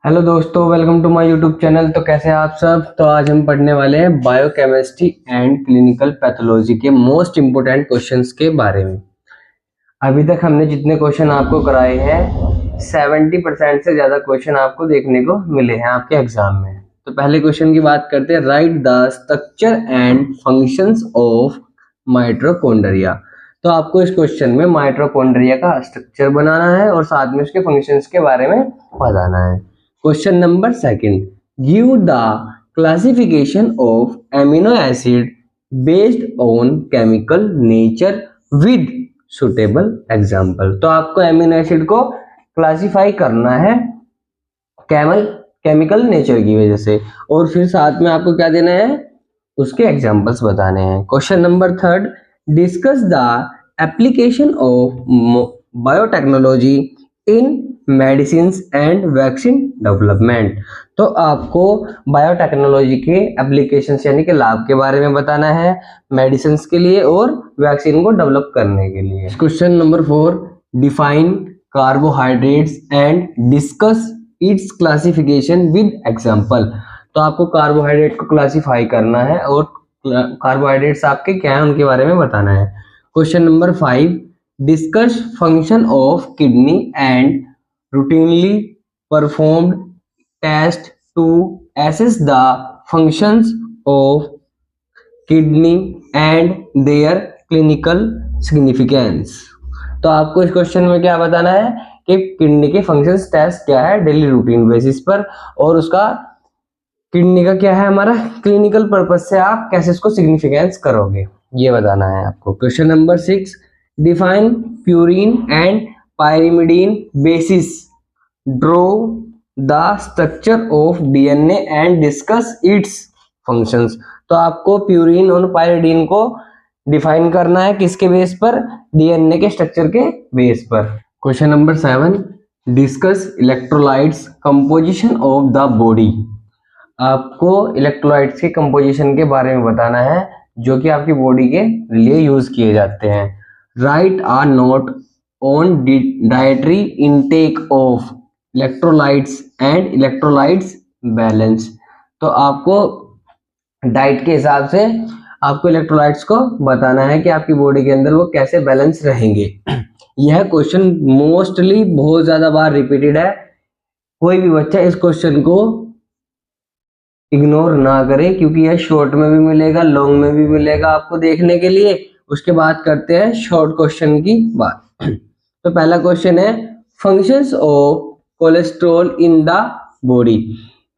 Hello दोस्तों, welcome to my YouTube channel. तो कैसे हैं आप सब। तो आज हम पढ़ने वाले हैं बायोकेमिस्ट्री एंड क्लिनिकल पैथोलॉजी के मोस्ट इंपोर्टेंट क्वेश्चंस के बारे में। अभी तक हमने जितने क्वेश्चन आपको कराए हैं 70% से ज़्यादा क्वेश्चन आपको देखने को मिले हैं आपके एग्जाम में। तो पहले क्वेश्चन की बात करते हैं। Right the structure and functions of mitochondria. तो आपको इस क्वेश्चन में माइटोकॉन्ड्रिया का स्ट्रक्चर बनाना है और साथ में उसके फंक्शंस के बारे में बताना है। Question number second, give the classification of amino acid based on chemical nature with suitable example. तो आपको एमिनो एसिड को क्लासिफाई करना है केमिकल नेचर की वजह से, और फिर साथ में आपको क्या देना है, उसके एग्जांपल्स बताने हैं। Question number third, discuss the application of biotechnology in medicine and vaccine development. तो आपको बायोटेक्नोलॉजी के एप्लीकेशंस यानी कि लाभ के बारे में बताना है मेडिसिन के लिए और वैक्सीन को डेवलप करने के लिए। Question number four, define carbohydrates and discuss it's classification with example. तो आपको कार्बोहाइड्रेट को क्लासिफाई करना है और कार्बोहाइड्रेट्स आपके क्या है उनके बारे में बताना है। Question number five, discuss function of kidney and routinely performed test to assess the functions of kidney and their clinical significance। तो आपको इस क्वेश्चन में क्या बताना है कि किडनी के फंक्शंस टेस्ट क्या है डेली रूटीन बेसिस पर, और उसका किडनी का क्या है हमारा क्लिनिकल पर्पज से आप कैसे इसको सिग्निफिकेंस करोगे, ये बताना है आपको। Question number six, define purine and pyrimidine basis, draw the structure of DNA and discuss its functions। तो आपको प्यूरिन और पायरिडीन को डिफाइन करना है किसके बेस पर, डीएनए के स्ट्रक्चर के बेस पर। Question number seven, discuss electrolytes composition of the body. आपको इलेक्ट्रोलाइट्स के कंपोजिशन के बारे में बताना है जो कि आपकी बॉडी के लिए यूज किए जाते हैं। Write a note on dietary intake of electrolytes and electrolytes balance। तो आपको डाइट के हिसाब से आपको इलेक्ट्रोलाइट्स को बताना है कि आपकी बॉडी के अंदर वो कैसे बैलेंस रहेंगे। यह क्वेश्चन मोस्टली बहुत ज्यादा बार रिपीटेड है। कोई भी बच्चा इस क्वेश्चन को इग्नोर ना करे क्योंकि यह शॉर्ट में भी मिलेगा, लॉन्ग में भी मिलेगा आपको देखने के लिए। उसके बाद करते हैं शॉर्ट क्वेश्चन की बात। तो पहला क्वेश्चन है, functions of cholesterol in the body.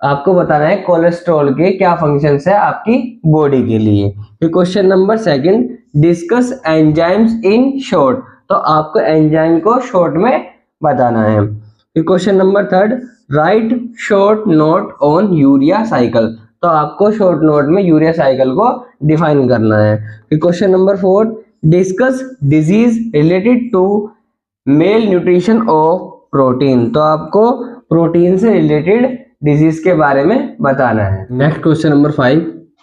आपको बताना है कोलेस्ट्रॉल के क्या फंक्शंस है आपकी बॉडी के लिए। फिर question number second, discuss enzymes in short. तो आपको एंजाइम को शॉर्ट में बताना है। फिर question number third, write short note on urea cycle. तो आपको शॉर्ट नोट में यूरिया साइकिल को डिफाइन करना है। फिर question number fourth, discuss disease related to malnutrition of protein. तो आपको प्रोटीन से रिलेटेड डिजीज के बारे में बताना है। Next question number five,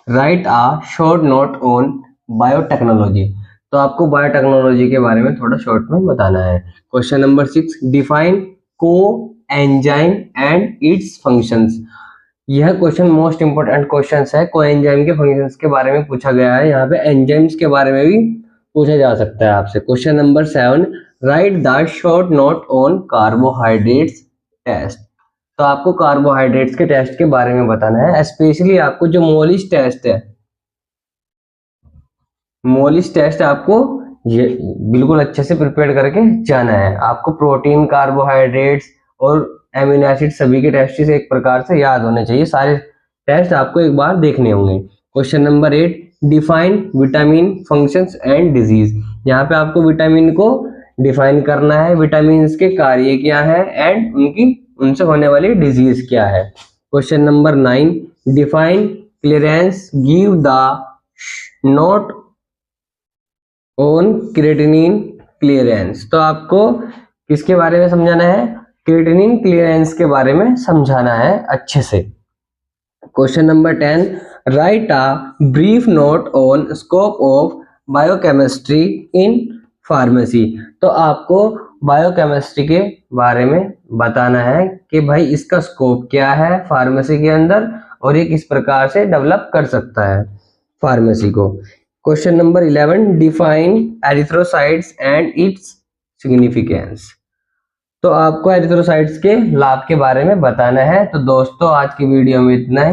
write a short note on biotechnology. तो आपको बायोटेक्नोलॉजी के बारे में थोड़ा शॉर्ट में बताना है। क्वेश्चन नंबर सिक्स, डिफाइन को एंजाइम एंड इट्स फंक्शंस। यह क्वेश्चन मोस्ट इंपोर्टेंट क्वेश्चन है। को एंजाइम के फंक्शंस के बारे में पूछा गया है। यहाँ पे एंजाइम्स के बारे में भी पूछा जा सकता है आपसे। Question number seven, write the short note on carbohydrates test. तो आपको कार्बोहाइड्रेट्स के टेस्ट के बारे में बताना है। स्पेशली आपको जो मोलिस टेस्ट है, मोलिस टेस्ट आपको ये बिल्कुल अच्छे से प्रिपेयर करके जाना है। आपको प्रोटीन, कार्बोहाइड्रेट्स और एमिनो एसिड सभी के टेस्ट से एक प्रकार से याद होने चाहिए। सारे टेस्ट आपको एक बार देखने होंगे। Question number eight, define vitamin functions and disease. यहाँ पे आपको विटामिन को डिफाइन करना है, विटामिन के कार्य क्या है एंड उनसे होने वाली डिजीज क्या है। Question number nine, define clearance, give the note on creatinine clearance. तो आपको किसके बारे में समझाना है, क्रिएटिनिन क्लियरेंस के बारे में समझाना है अच्छे से। Question number 10, right a brief note on scope of biochemistry in pharmacy. तो आपको बायोकेमिस्ट्री के बारे में बताना है कि भाई इसका स्कोप क्या है फार्मेसी के अंदर और ये किस प्रकार से डेवलप कर सकता है फार्मेसी को। Question number 11, define erythrocytes and its significance. तो आपको एरिथ्रोसाइट्स के लाभ के बारे में बताना है। तो दोस्तों आज की वीडियो में इतना ही।